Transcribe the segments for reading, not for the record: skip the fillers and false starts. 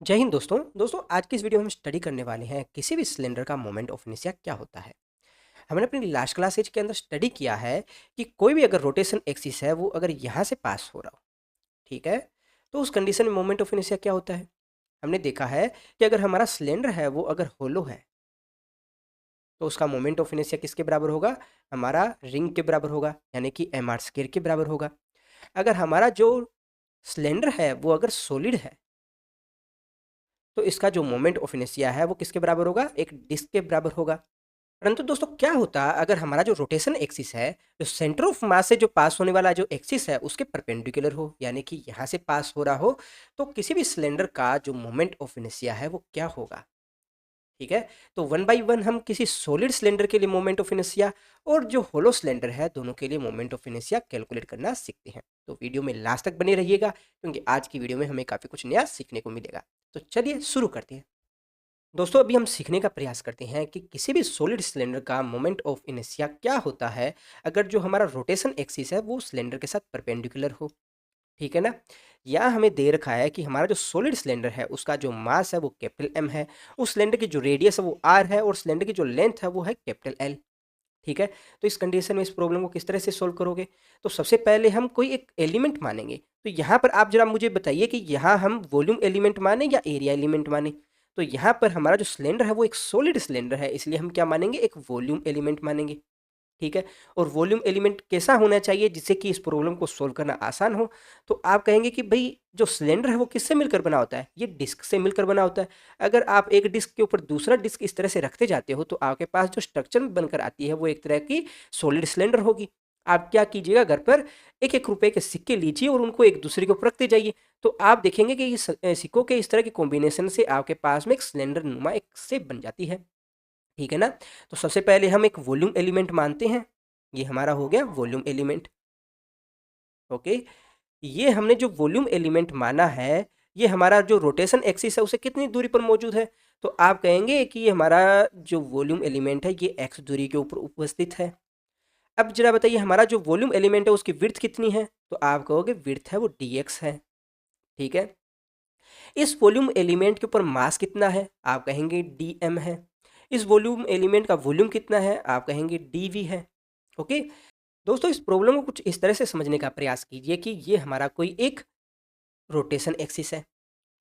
जय हिंद दोस्तों आज की इस वीडियो में हम स्टडी करने वाले हैं किसी भी सिलेंडर का मोमेंट ऑफ इनर्शिया क्या होता है। हमने अपनी लास्ट क्लासेज के अंदर स्टडी किया है कि कोई भी अगर रोटेशन एक्सिस है वो अगर यहाँ से पास हो रहा हो, ठीक है, तो उस कंडीशन में मोमेंट ऑफ इनर्शिया क्या होता है। हमने देखा है कि अगर हमारा सिलेंडर है वो अगर होलो है तो उसका मोमेंट ऑफ इनर्शिया किसके बराबर होगा, हमारा रिंग के बराबर होगा, यानी कि एम आर स्क्वायर के बराबर होगा। अगर हमारा जो सिलेंडर है वो अगर सॉलिड है तो इसका जो मोमेंट ऑफ इनर्शिया है वो किसके बराबर होगा, एक डिस्क के बराबर होगा। परंतु दोस्तों क्या होता अगर हमारा जो रोटेशन एक्सिस है, जो सेंटर ऑफ मास से जो पास होने वाला जो एक्सिस है उसके परपेंडिकुलर हो, यानी कि यहाँ से पास हो रहा हो, तो किसी भी सिलेंडर का जो मोमेंट ऑफ इनर्शिया है वो क्या होगा। ठीक है, तो वन बाय वन हम किसी सॉलिड सिलेंडर के लिए मोमेंट ऑफ इनर्शिया और जो होलो सिलेंडर है दोनों के लिए मोमेंट ऑफ इनर्शिया कैलकुलेट करना सीखते हैं। तो वीडियो में लास्ट तक बने रहिएगा क्योंकि आज की वीडियो में हमें काफ़ी कुछ नया सीखने को मिलेगा। तो चलिए शुरू करते हैं। दोस्तों अभी हम सीखने का प्रयास करते हैं कि किसी भी सॉलिड सिलेंडर का मोमेंट ऑफ इनर्शिया क्या होता है अगर जो हमारा रोटेशन एक्सिस है वो सिलेंडर के साथ परपेंडिकुलर हो। ठीक है ना। यहाँ हमें दे रखा है कि हमारा जो सॉलिड सिलेंडर है उसका जो मास है वो कैपिटल एम है, उस सिलेंडर की जो रेडियस है वो आर है और सिलेंडर की जो लेंथ है वो है कैपिटल एल। ठीक है, तो इस कंडीशन में इस प्रॉब्लम को किस तरह से सोल्व करोगे। तो सबसे पहले हम कोई एक एलिमेंट मानेंगे। तो यहाँ पर आप जरा मुझे बताइए कि यहाँ हम वॉल्यूम एलिमेंट माने या एरिया एलिमेंट माने। तो यहाँ पर हमारा जो सिलेंडर है वो एक सॉलिड सिलेंडर है, इसलिए हम क्या मानेंगे, एक वॉल्यूम एलिमेंट मानेंगे। ठीक है, और वॉल्यूम एलिमेंट कैसा होना चाहिए जिससे कि इस प्रॉब्लम को सोल्व करना आसान हो। तो आप कहेंगे कि भाई जो सिलेंडर है वो किससे मिलकर बना होता है, ये डिस्क से मिलकर बना होता है। अगर आप एक डिस्क के ऊपर दूसरा डिस्क इस तरह से रखते जाते हो तो आपके पास जो स्ट्रक्चर बनकर आती है वो एक तरह की सॉलिड सिलेंडर होगी। आप क्या कीजिएगा, घर पर एक एक रुपए के सिक्के लीजिए और उनको एक दूसरे के ऊपर रखते जाइए, तो आप देखेंगे कि इस सिक्कों के इस तरह के कॉम्बिनेशन से आपके पास में एक सिलेंडर नुमा एक शेप बन जाती है। ठीक है ना। तो सबसे पहले हम एक वॉल्यूम एलिमेंट मानते हैं, ये हमारा हो गया वॉल्यूम एलिमेंट। ओके, ये हमने जो वॉल्यूम एलिमेंट माना है, ये हमारा जो रोटेशन एक्सिस है उसे कितनी दूरी पर मौजूद है। तो आप कहेंगे कि ये हमारा जो वॉल्यूम एलिमेंट है ये एक्स दूरी के ऊपर उपस्थित है। अब जरा बताइए हमारा जो वॉल्यूम एलिमेंट है उसकी विड्थ कितनी है। तो आप कहोगे विड्थ है वो डी एक्स है। ठीक है, इस वॉल्यूम एलिमेंट के ऊपर मास कितना है, आप कहेंगे डी एम है। इस वॉल्यूम एलिमेंट का वॉल्यूम कितना है, आप कहेंगे डी वी है। ओके दोस्तों, इस प्रॉब्लम को कुछ इस तरह से समझने का प्रयास कीजिए कि ये हमारा कोई एक रोटेशन एक्सिस है,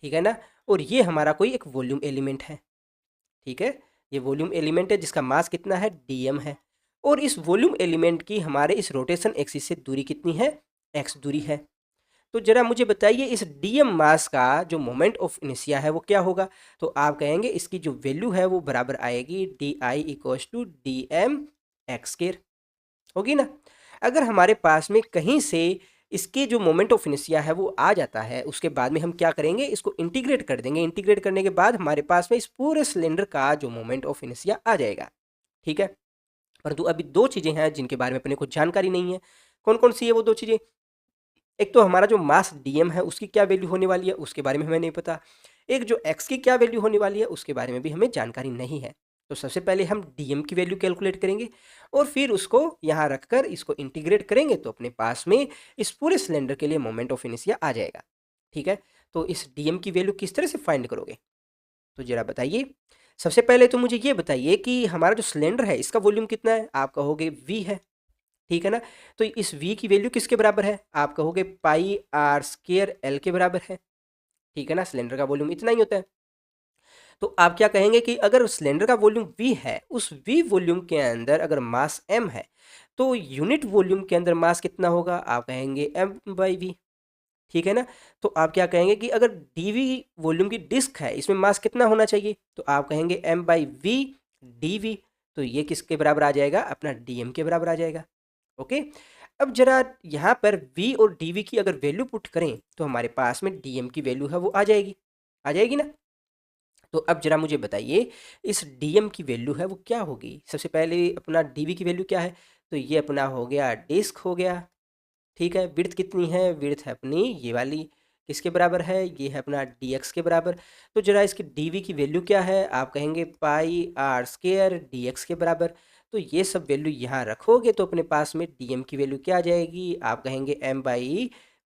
ठीक है ना, और ये हमारा कोई एक वॉल्यूम एलिमेंट है। ठीक है, ये वॉल्यूम एलिमेंट है जिसका मास कितना है, डीएम है, और इस वॉल्यूम एलिमेंट की हमारे इस रोटेशन एक्सिस से दूरी कितनी है, एक्स दूरी है। तो जरा मुझे बताइए इस डीएम मास का जो मोमेंट ऑफ इनर्शिया है वो क्या होगा। तो आप कहेंगे इसकी जो वैल्यू है वो बराबर आएगी D I equals to D M X square, होगी ना। अगर हमारे पास में कहीं से इसके जो मोमेंट ऑफ इनर्शिया है वो आ जाता है, उसके बाद में हम क्या करेंगे, इसको इंटीग्रेट कर देंगे। इंटीग्रेट करने के बाद हमारे पास में इस पूरे सिलेंडर का जो मोमेंट ऑफ इनर्शिया आ जाएगा। ठीक है, परंतु अभी दो चीज़ें हैं जिनके बारे में अपने को जानकारी नहीं है। कौन कौन सी है वो दो चीज़ें। एक तो हमारा जो मास डीएम है उसकी क्या वैल्यू होने वाली है उसके बारे में हमें नहीं पता। एक जो एक्स की क्या वैल्यू होने वाली है उसके बारे में भी हमें जानकारी नहीं है। तो सबसे पहले हम डीएम की वैल्यू कैलकुलेट करेंगे और फिर उसको यहाँ रखकर इसको इंटीग्रेट करेंगे तो अपने पास में इस पूरे सिलेंडर के लिए मोमेंट ऑफ इनर्शिया आ जाएगा। ठीक है, तो इस डीएम की वैल्यू किस तरह से फाइंड करोगे, तो जरा बताइए। सबसे पहले तो मुझे ये बताइए कि हमारा जो सिलेंडर है इसका वॉल्यूम कितना है, आप कहोगे वी है। ठीक है ना, तो इस v की वैल्यू किसके बराबर है, आप कहोगे पाई आर स्क्वायर एल के बराबर है। ठीक है ना, सिलेंडर का वॉल्यूम इतना ही होता है। तो आप क्या कहेंगे कि अगर सिलेंडर का वॉल्यूम v है, उस v वॉल्यूम के अंदर अगर मास m है तो यूनिट वॉल्यूम के अंदर मास कितना होगा, आप कहेंगे m बाई वी। ठीक है ना, तो आप क्या कहेंगे कि अगर dv वॉल्यूम की डिस्क है इसमें मास कितना होना चाहिए, तो आप कहेंगे m by V D V. तो ये किसके बराबर आ जाएगा, अपना dm के बराबर आ जाएगा। ओके, अब जरा यहाँ पर v और dv की अगर वैल्यू पुट करें तो हमारे पास में dm की वैल्यू है वो आ जाएगी ना। तो अब जरा मुझे बताइए इस dm की वैल्यू है वो क्या होगी। सबसे पहले अपना dv की वैल्यू क्या है, तो ये अपना हो गया डिस्क हो गया। ठीक है, विड्थ कितनी है, विड्थ है अपनी ये वाली, किसके बराबर है, ये है अपना dx के बराबर। तो जरा इसकी dv की वैल्यू क्या है, आप कहेंगे पाई आर स्क्वायर dx के बराबर। तो ये सब वैल्यू यहाँ रखोगे तो अपने पास में dm की वैल्यू क्या आ जाएगी, आप कहेंगे m by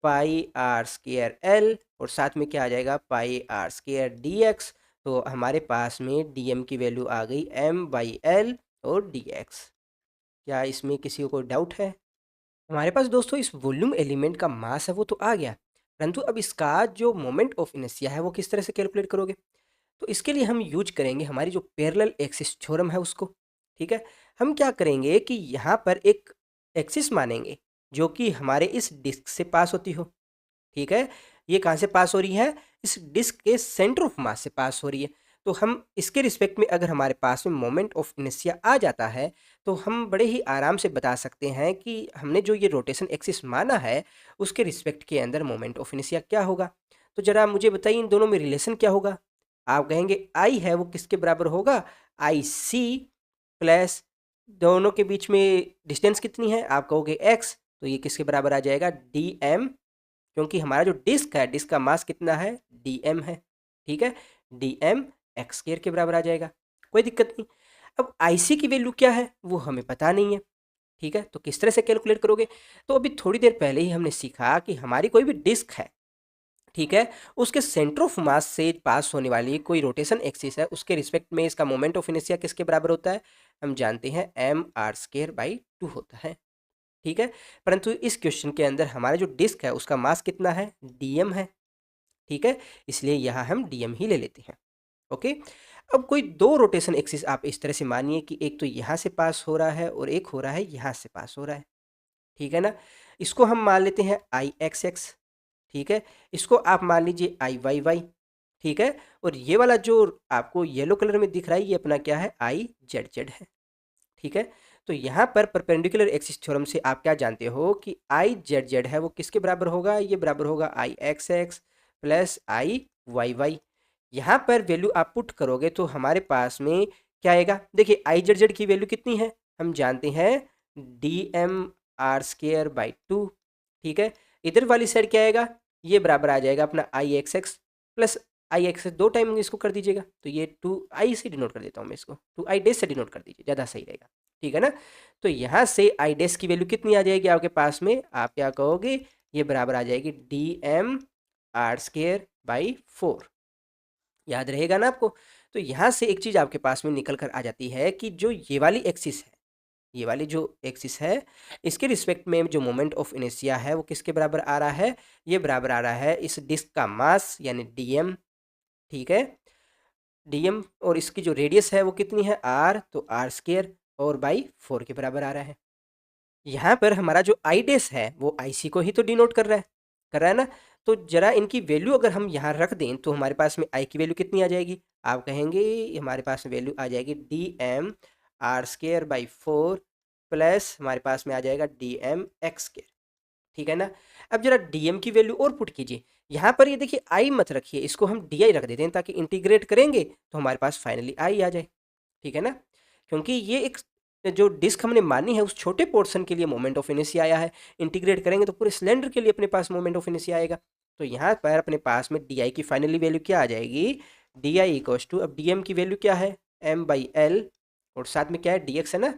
pi R square L और साथ में क्या आ जाएगा pi R square D X. तो हमारे पास में डी एम की वैल्यू आ गई एम बाई एल और डी एक्स। क्या इसमें किसी को डाउट है? हमारे पास दोस्तों इस वॉल्यूम एलिमेंट का मास है वो तो आ गया, परंतु अब इसका जो मोमेंट ऑफ इनर्शिया है वो किस तरह से कैलकुलेट करोगे? तो इसके लिए हम यूज करेंगे हमारी जो पैरेलल एक्सिस थ्योरम है उसको। ठीक है, हम क्या करेंगे कि यहाँ पर एक एक्सिस मानेंगे जो कि हमारे इस डिस्क से पास होती हो। ठीक है, ये कहाँ से पास हो रही है? इस डिस्क के सेंटर ऑफ मास से पास हो रही है। तो हम इसके रिस्पेक्ट में अगर हमारे पास में मोमेंट ऑफ इनर्शिया आ जाता है तो हम बड़े ही आराम से बता सकते हैं कि हमने जो ये रोटेशन एक्सिस माना है उसके रिस्पेक्ट के अंदर मोमेंट ऑफ इनर्शिया क्या होगा। तो जरा मुझे बताइए इन दोनों में रिलेशन क्या होगा? आप कहेंगे आई है वो किसके बराबर होगा? आई सी प्लस दोनों के बीच में डिस्टेंस कितनी है? आप कहोगे एक्स, तो ये किसके बराबर आ जाएगा? डी एम, क्योंकि हमारा जो डिस्क है डिस्क का मास कितना है? डी एम है। ठीक है, डी एम एक्स स्क्वायर के बराबर आ जाएगा, कोई दिक्कत नहीं। अब आई सी की वैल्यू क्या है वो हमें पता नहीं है। ठीक है, तो किस तरह से कैलकुलेट करोगे? तो अभी थोड़ी देर पहले ही हमने सीखा कि हमारी कोई भी डिस्क है, ठीक है, उसके सेंटर ऑफ मास से पास होने वाली कोई रोटेशन एक्सिस है उसके रिस्पेक्ट में इसका मोमेंट ऑफ इनर्शिया किसके बराबर होता है? हम जानते हैं एम आर स्क्वायर बाई 2 होता है। ठीक है, परंतु इस क्वेश्चन के अंदर हमारा जो डिस्क है उसका मास कितना है? डीएम है। ठीक है, इसलिए यहाँ हम डीएम ही ले लेते हैं। ओके, अब कोई दो रोटेशन एक्सिस आप इस तरह से मानिए कि एक तो यहाँ से पास हो रहा है और एक हो रहा है यहाँ से पास हो रहा है। ठीक है ना, इसको हम मान लेते हैं आई एक्स एक्स। ठीक है, इसको आप मान लीजिए आई वाई वाई। ठीक है, और ये वाला जो आपको येलो कलर में दिख रहा है ये अपना क्या है? आई जेड जेड है। ठीक है, तो यहाँ पर परपेंडिकुलर एक्सिस थ्योरम से आप क्या जानते हो कि आई जेड जेड है वो किसके बराबर होगा? ये बराबर होगा आई एक्स एक्स प्लस आई वाई वाई। यहाँ पर वैल्यू आप पुट करोगे तो हमारे पास में क्या आएगा? देखिए आई जेड जेड की वैल्यू कितनी है? हम जानते हैं D M R square by 2। ठीक है, इधर वाली साइड क्या आएगा? ये बराबर आ जाएगा अपना आई एक्स एक्स प्लस आई एक्स दो टाइम इसको कर दीजिएगा, तो ये 2 आई से डिनोट कर देता हूँ मैं इसको, 2 आई डैश से डिनोट कर दीजिए, ज़्यादा सही रहेगा। ठीक है ना, तो यहाँ से आई डैश की वैल्यू कितनी आ जाएगी आपके पास में? आप क्या कहोगे? ये बराबर आ जाएगी D M R square by 4। याद रहेगा ना आपको? तो यहाँ से एक चीज़ आपके पास में निकल कर आ जाती है कि जो ये वाली एक्सिस है, ये वाली जो एक्सिस है इसके रिस्पेक्ट में जो मोमेंट ऑफ इनर्शिया है वो किसके बराबर आ रहा है? ये बराबर आ रहा है इस डिस्क का मास यानी डीएम। ठीक है, डीएम और इसकी जो रेडियस है वो कितनी है? आर, तो आर स्क्वायर और बाई 4 के बराबर आ रहा है। यहाँ पर हमारा जो आई डैश है वो आई सी को ही तो डिनोट कर रहा है ना। तो जरा इनकी वैल्यू अगर हम यहाँ रख दें तो हमारे पास में आई की वैल्यू कितनी आ जाएगी? आप कहेंगे हमारे पास में वैल्यू आ जाएगी D M R square by 4 plus हमारे पास में आ जाएगा डी एम एक्स स्क्वायर। ठीक है ना, अब जरा डीएम की वैल्यू और पुट कीजिए। यहाँ पर ये देखिए आई मत रखिए, इसको हम डी आई रख देते हैं ताकि इंटीग्रेट करेंगे तो हमारे पास फाइनली आई आ जाए। ठीक है ना, क्योंकि ये एक जो डिस्क हमने मानी है उस छोटे पोर्शन के लिए मोमेंट ऑफ इनर्शिया आया है, इंटीग्रेट करेंगे तो पूरे सिलेंडर के लिए अपने पास मोमेंट ऑफ इनर्शिया आएगा। तो यहाँ पर अपने पास में डी आई की फाइनली वैल्यू क्या आ जाएगी? डी आई इक्वल्स टू, अब डी एम की वैल्यू क्या है? एम बाई एल और साथ में क्या है? डी एक्स है ना,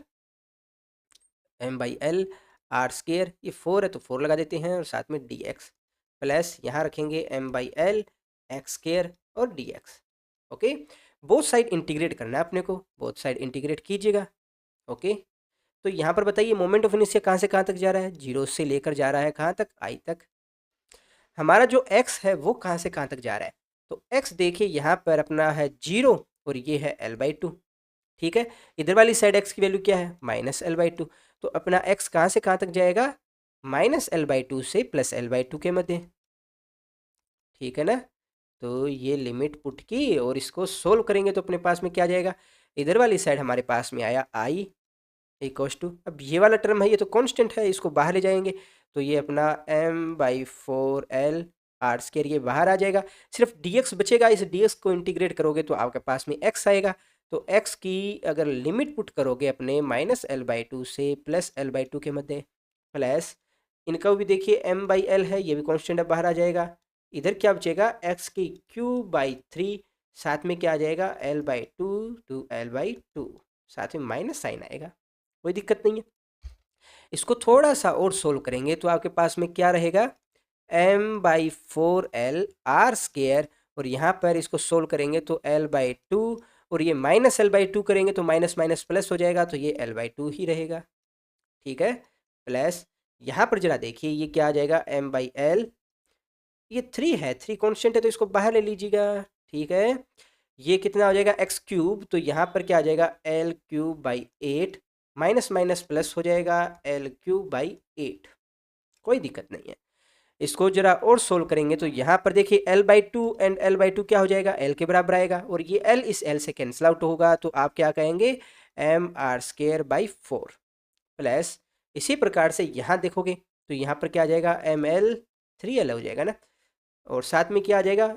M by L R square, ये 4 है तो 4 लगा देते हैं और साथ में डी एक्स प्लस यहाँ रखेंगे M by L X square और D X. Okay, both side integrate करना है अपने को, बोथ साइड इंटीग्रेट कीजिएगा। ओके, तो यहाँ पर बताइए मोमेंट ऑफ इनर्शिया कहाँ से कहाँ तक जा रहा है? 0 से लेकर जा रहा है कहाँ तक? आई तक। हमारा जो x है वो कहाँ से कहाँ तक जा रहा है? तो x देखिए यहाँ पर अपना है 0 और ये है l बाई 2। ठीक है, इधर वाली साइड x की वैल्यू क्या है? Minus L by 2। तो अपना x कहाँ से कहाँ तक जाएगा? माइनस एल बाई 2 से प्लस एल बाई 2 के मध्य। ठीक है ना, तो ये लिमिट पुट की और इसको सोल्व करेंगे तो अपने पास में क्या जाएगा? इधर वाली साइड हमारे पास में आया i इक्वल्स टू, अब ये वाला टर्म है ये तो कांस्टेंट है, इसको बाहर ले जाएंगे तो ये अपना m by 4 L R square ये बाहर आ जाएगा, सिर्फ dx बचेगा। इस dx को इंटीग्रेट करोगे तो आपके पास में x आएगा। तो x की अगर लिमिट पुट करोगे अपने माइनस एल बाई 2 से प्लस एल बाई 2 के मध्य, प्लस इनका भी देखिए m बाई एल है ये भी कांस्टेंट अब बाहर आ जाएगा। इधर क्या बचेगा? x की क्यूब बाई 3, साथ में क्या आ जाएगा? l बाई 2 टू l बाई 2, साथ में माइनस साइन आएगा, कोई दिक्कत नहीं है। इसको थोड़ा सा और सोल्व करेंगे तो आपके पास में क्या रहेगा? m/4l r² और यहाँ पर इसको सोल्व करेंगे तो l/2 और ये -l/2 करेंगे तो माइनस माइनस प्लस हो जाएगा तो ये l/2 ही रहेगा। ठीक है, प्लस यहाँ पर जरा देखिए ये क्या आ जाएगा m/l, ये 3 है, 3 कांस्टेंट है तो इसको बाहर ले लीजिएगा। ठीक है, ये कितना हो जाएगा x³ तो यहाँ पर क्या आ जाएगा l³/8 माइनस माइनस प्लस हो जाएगा l³/8। कोई दिक्कत नहीं है। इसको जरा और सोल्व करेंगे तो यहाँ पर देखिए l/2 एंड l/2 क्या हो जाएगा, l के बराबर आएगा और ये l इस l से कैंसिल आउट होगा तो आप क्या कहेंगे mr²/4 प्लस इसी प्रकार से यहाँ देखोगे तो यहाँ पर क्या आ जाएगा ml 3l हो जाएगा ना, और साथ में क्या आ जाएगा,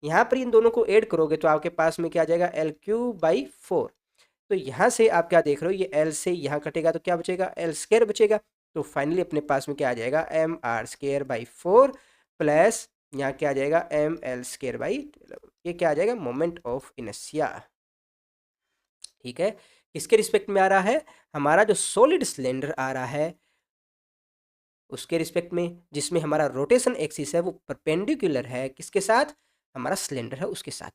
यहाँ पर इन दोनों को ऐड करोगे तो आपके पास में क्या आ जाएगा l³/4। तो यहाँ से आप क्या देख रहे हो, ये l से यहाँ कटेगा तो क्या बचेगा l² बचेगा। तो फाइनली अपने पास में क्या आ जाएगा mr²/4 प्लस यहाँ क्या आ जाएगा ml²/12। ये क्या आ जाएगा मोमेंट ऑफ इनर्शिया। ठीक है, किसके रिस्पेक्ट में आ रहा है, हमारा जो सॉलिड सिलेंडर आ रहा है उसके रिस्पेक्ट में, जिसमें हमारा रोटेशन एक्सिस है वो परपेंडिकुलर है किसके साथ, हमारा सिलेंडर है उसके साथ।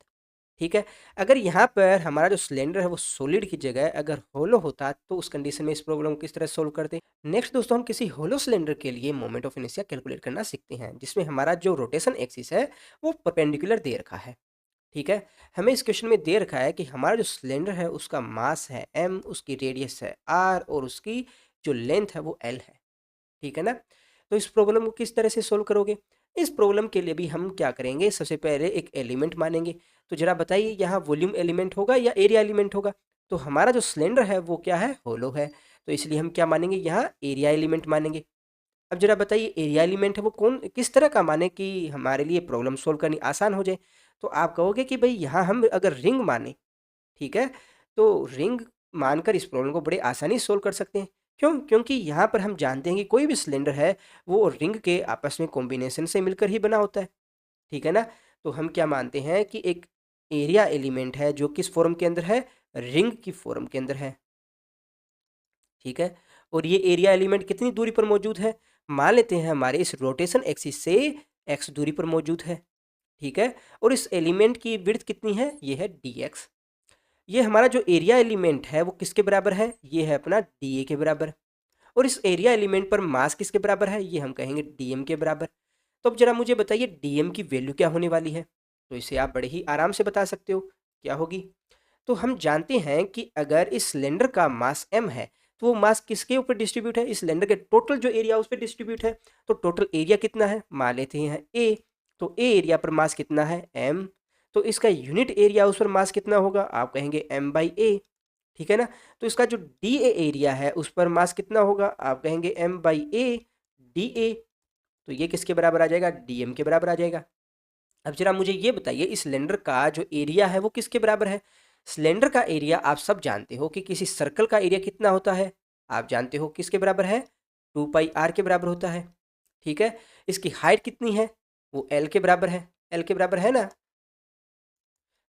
ठीक है, अगर यहाँ पर हमारा जो सिलेंडर है वो सॉलिड की जगह अगर होलो होता तो उस कंडीशन में इस प्रॉब्लम को किस तरह सोल्व करते। नेक्स्ट दोस्तों हम किसी होलो सिलेंडर के लिए मोमेंट ऑफ इनर्शिया कैलकुलेट करना सीखते हैं, जिसमें हमारा जो रोटेशन एक्सिस है वो परपेंडिकुलर दे रखा है। ठीक है, हमें इस क्वेश्चन में दे रखा है कि हमारा जो सिलेंडर है उसका मास है m, उसकी रेडियस है r और उसकी जो लेंथ है वो l है। ठीक है ना, तो इस प्रॉब्लम को किस तरह से सोल्व करोगे, इस प्रॉब्लम के लिए भी हम क्या करेंगे, सबसे पहले एक एलिमेंट मानेंगे। तो जरा बताइए यहाँ वॉल्यूम एलिमेंट होगा या एरिया एलिमेंट होगा, तो हमारा जो सिलेंडर है वो क्या है, होलो है, तो इसलिए हम क्या मानेंगे, यहाँ एरिया एलिमेंट मानेंगे। अब जरा बताइए एरिया एलिमेंट है वो कौन किस तरह का माने कि हमारे लिए प्रॉब्लम सोल्व करनी आसान हो जाए, तो आप कहोगे कि भाई यहाँ हम अगर रिंग माने, ठीक है, तो रिंग मानकर इस प्रॉब्लम को बड़े आसानी से सोल्व कर सकते हैं। क्यों, क्योंकि यहाँ पर हम जानते हैं कि कोई भी सिलेंडर है वो रिंग के आपस में कॉम्बिनेशन से मिलकर ही बना होता है। ठीक है ना, तो हम क्या मानते हैं कि एक एरिया एलिमेंट है जो किस फॉर्म के अंदर है, रिंग की फॉर्म के अंदर है। ठीक है, और ये एरिया एलिमेंट कितनी दूरी पर मौजूद है, मान लेते हैं हमारे इस रोटेशन एक्सिस से x दूरी पर मौजूद है। ठीक है, और इस एलिमेंट की विड्थ कितनी है, ये है dx। ये हमारा जो एरिया एलिमेंट है वो किसके बराबर है, ये है अपना dA के बराबर, और इस एरिया एलिमेंट पर मास किसके बराबर है, ये हम कहेंगे dm के बराबर। तो अब जरा मुझे बताइए dm की वैल्यू क्या होने वाली है, तो इसे आप बड़े ही आराम से बता सकते हो क्या होगी। तो हम जानते हैं कि अगर इस सिलेंडर का मास m है तो वो मास किसके ऊपर डिस्ट्रीब्यूट है, इस सिलेंडर के टोटल जो एरिया उस पर डिस्ट्रीब्यूट है। तो टोटल एरिया कितना है, मान लेते हैं a, तो a एरिया पर मास कितना है m, तो इसका यूनिट एरिया उस पर मास कितना होगा, आप कहेंगे m/a। ठीक है ना, तो इसका जो dA एरिया है उस पर मास कितना होगा, आप कहेंगे m/a dA। तो ये किसके बराबर आ जाएगा, dm के बराबर आ जाएगा। अब जरा मुझे ये बताइए इस सिलेंडर का जो एरिया है वो किसके बराबर है। सिलेंडर का एरिया आप सब जानते हो कि किसी सर्कल का एरिया कितना होता है, आप जानते हो किसके बराबर है, 2πr के बराबर होता है। ठीक है, इसकी हाइट कितनी है, वो l के बराबर है, l के बराबर है ना,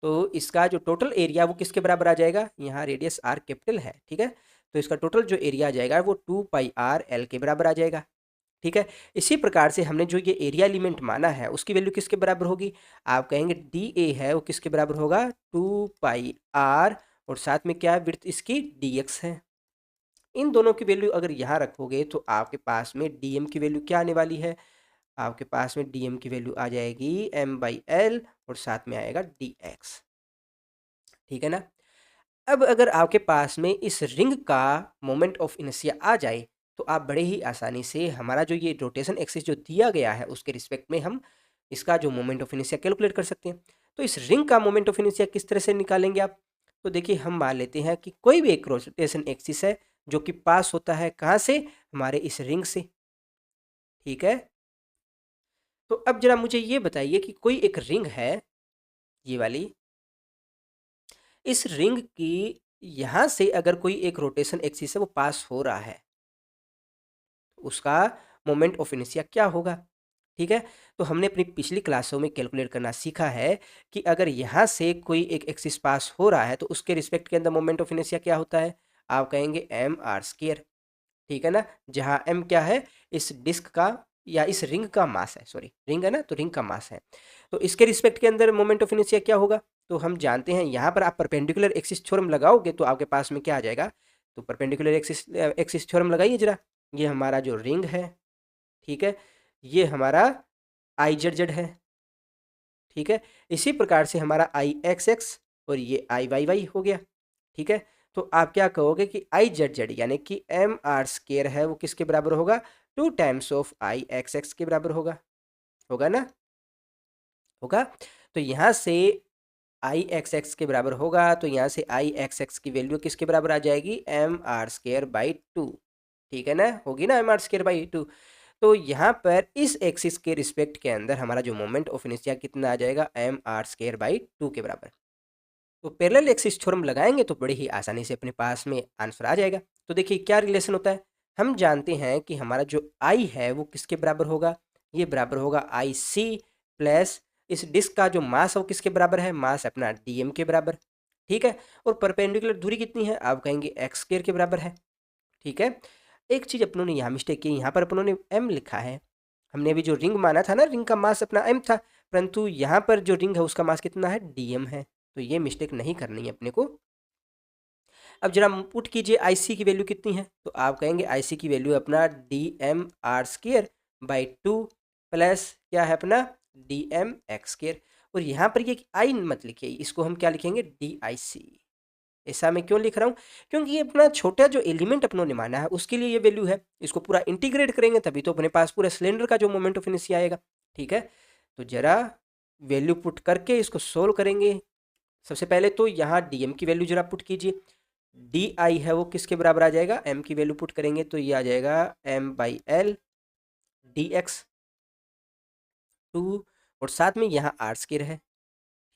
तो इसका जो टोटल एरिया वो किसके बराबर आ जाएगा, यहाँ रेडियस r कैपिटल है। ठीक है, तो इसका टोटल जो एरिया आ जाएगा वो 2πr l के बराबर आ जाएगा। ठीक है, इसी प्रकार से हमने जो ये एरिया एलिमेंट माना है उसकी वैल्यू किसके बराबर होगी, आप कहेंगे dA है वो किसके बराबर होगा, 2πr, और साथ में क्या है, विड्थ इसकी dx है। इन दोनों की वैल्यू अगर यहाँ रखोगे तो आपके पास में dm की वैल्यू क्या आने वाली है, आपके पास में dm की वैल्यू आ जाएगी m/l और साथ में आएगा dx। ठीक है ना, अब अगर आपके पास में इस रिंग का मोमेंट ऑफ इनर्शिया आ जाए तो आप बड़े ही आसानी से हमारा जो ये रोटेशन एक्सिस जो दिया गया है उसके रिस्पेक्ट में हम इसका जो मोमेंट ऑफ इनर्शिया कैलकुलेट कर सकते हैं। तो इस रिंग का मोमेंट ऑफ इनर्शिया किस तरह से निकालेंगे आप, तो देखिए हम मान लेते हैं कि कोई भी एक रोटेशन एक्सिस है जो कि पास होता है कहाँ से, हमारे इस रिंग से। ठीक है, तो अब जरा मुझे ये बताइए कि कोई एक रिंग है ये वाली, इस रिंग की यहाँ से अगर कोई एक रोटेशन एक्सिस है वो पास हो रहा है, उसका मोमेंट ऑफ इनर्शिया क्या होगा। ठीक है, तो हमने अपनी पिछली क्लासों में कैलकुलेट करना सीखा है कि अगर यहाँ से कोई एक एक्सिस पास हो रहा है तो उसके रिस्पेक्ट के अंदर मोमेंट ऑफ इनर्शिया क्या होता है, आप कहेंगे mr²। ठीक है ना, जहाँ m क्या है, इस डिस्क का या इस रिंग का मास है, सॉरी रिंग है ना, तो रिंग का मास है, तो इसके रिस्पेक्ट के अंदर मोमेंट ऑफ इनर्शिया क्या होगा? तो हम जानते हैं यहाँ पर आप परपेंडिकुलर एक्सिस थ्योरम लगाओगे तो आपके पास में क्या आ जाएगा? तो परपेंडिकुलर एक्सिस थ्योरम लगाइए जरा। ये हमारा जो रिंग है, ठीक है, ये हमारा आई जेड जेड है, ठीक है। इसी प्रकार से हमारा आई एक्स एक्स और ये आई वाई वाई हो गया, ठीक है। तो आप क्या कहोगे कि आई जेड जेड यानी कि एम आर स्केयर है वो किसके बराबर होगा? 2 times of I x x के बराबर होगा, होगा ना, होगा। तो यहाँ से आई एक्स एक्स के बराबर होगा, तो यहाँ से आई एक्स एक्स की वैल्यू किसके बराबर आ जाएगी? एम आर स्केयर बाई 2, ठीक है ना, होगी ना एम आर स्केयर बाई 2। तो यहाँ पर इस एक्सिस के रिस्पेक्ट के अंदर हमारा जो मोमेंट ऑफ इनर्शिया कितना आ जाएगा? एम आर स्केयर बाई 2 के बराबर। तो पैरेलल एक्सिस थ्योरम लगाएंगे तो बड़ी ही आसानी से अपने पास में आंसर आ जाएगा। तो देखिए क्या रिलेशन होता है, हम जानते हैं कि हमारा जो आई है वो किसके बराबर होगा? ये बराबर होगा आई सी प्लस इस डिस्क का जो मास है वो किसके बराबर है? मास अपना डी एम के बराबर, ठीक है। और परपेंडिकुलर दूरी कितनी है? आप कहेंगे एक्स स्क्वायर के बराबर है, ठीक है। एक चीज़ अपनों ने यहाँ मिस्टेक की, यहाँ पर अपनों ने एम लिखा है। हमने अभी जो रिंग माना था ना, रिंग का मास अपना एम था, परंतु यहाँ पर जो रिंग है उसका मास कितना है? डी एम है। तो ये मिस्टेक नहीं करनी है अपने को। अब जरा पुट कीजिए आई सी की वैल्यू कितनी है, तो आप कहेंगे आई सी की वैल्यू अपना D M R square by 2 plus क्या है अपना डी एम एक्स स्क्र। और यहाँ पर ये आई मत लिखिए, इसको हम क्या लिखेंगे? डी आई सी। ऐसा मैं क्यों लिख रहा हूँ? क्योंकि ये अपना छोटा जो एलिमेंट अपनों ने माना है उसके लिए ये वैल्यू है, इसको पूरा इंटीग्रेट करेंगे तभी तो अपने पास पूरा सिलेंडर का जो मोमेंट ऑफ इनर्शिया आएगा, ठीक है। तो जरा वैल्यू पुट करके इसको सोल्व करेंगे। सबसे पहले तो यहाँ डी एम की वैल्यू जरा पुट कीजिए, डी आई है वो किसके बराबर आ जाएगा? एम की वैल्यू पुट करेंगे तो ये आ जाएगा M by L D X 2, और साथ में यहाँ आर स्क्र है,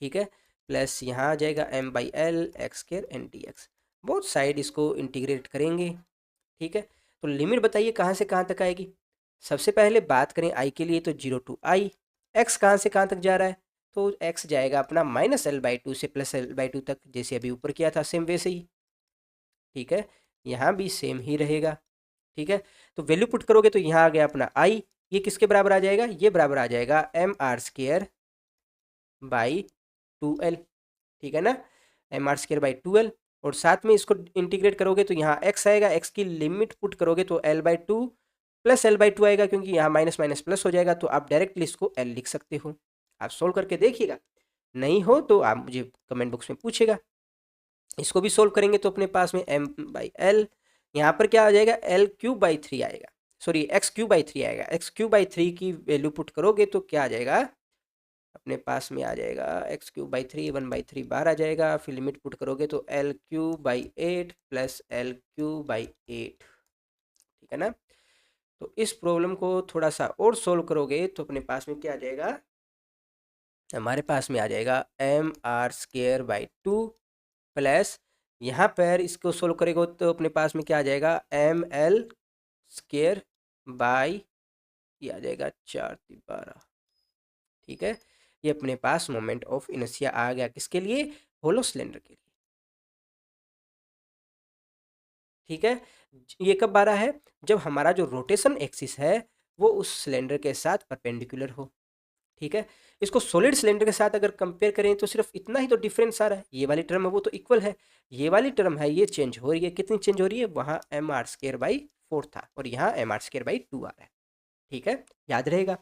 ठीक है, प्लस यहाँ आ जाएगा M by L X square and D X. Both side इसको इंटीग्रेट करेंगे, ठीक है। तो लिमिट बताइए कहाँ से कहाँ तक आएगी? सबसे पहले बात करें आई के लिए तो 0 टू आई, एक्स कहाँ से कहाँ तक जा रहा है? तो एक्स जाएगा अपना माइनस एल बाई 2 से प्लस एल बाई 2 तक, जैसे अभी ऊपर किया था सेम वैसे ही, ठीक है। यहाँ भी सेम ही रहेगा, ठीक है। तो वैल्यू पुट करोगे तो यहाँ आ गया अपना आई, ये किसके बराबर आ जाएगा? ये बराबर आ जाएगा M R square by 2 L, ठीक है ना, M R square by 2 L. और साथ में इसको इंटीग्रेट करोगे तो यहाँ एक्स आएगा, एक्स की लिमिट पुट करोगे तो L by 2 plus L by 2 आएगा, क्योंकि यहाँ माइनस माइनस प्लस हो जाएगा, तो आप डायरेक्टली इसको एल लिख सकते हो। आप सोल्व करके देखिएगा, नहीं हो तो आप मुझे कमेंट बॉक्स में पूछेगा। इसको भी सोल्व करेंगे तो अपने पास में एम बाई एल, यहाँ पर क्या आ जाएगा? एल क्यूब बाई 3 आएगा, सॉरी एक्स क्यूब बाई 3 आएगा। एक्स क्यूब बाई 3 की वैल्यू पुट करोगे तो क्या आ जाएगा? अपने पास में आ जाएगा एक्स क्यूब बाई 3 1/3 बाहर आ जाएगा, फिर लिमिट पुट करोगे तो L cube by 8 plus L cube by 8, ठीक है ना। तो इस प्रॉब्लम को थोड़ा सा और सोल्व करोगे तो अपने पास में क्या आ जाएगा? हमारे पास में आ जाएगा M R square by 2 plus यहाँ पर इसको सोल्व करेगा तो अपने पास में क्या आ जाएगा? एम एल स्क्र बाई, ये आ जाएगा 4×12, ठीक है। ये अपने पास मोमेंट ऑफ इनर्शिया आ गया, किसके लिए? होलो सिलेंडर के लिए, ठीक है। ये कब आ रहा है? जब हमारा जो रोटेशन एक्सिस है वो उस सिलेंडर के साथ परपेंडिकुलर हो, ठीक है। इसको सॉलिड सिलेंडर के साथ अगर कंपेयर करें तो सिर्फ इतना ही तो डिफरेंस आ रहा है, ये वाली टर्म है वो तो इक्वल है, ये वाली टर्म है ये चेंज हो रही है। कितनी चेंज हो रही है? वहाँ एम आर स्क्र बाई 4 था और यहाँ एम आर स्क्र बाई 2 आ रहा है, ठीक है, याद रहेगा।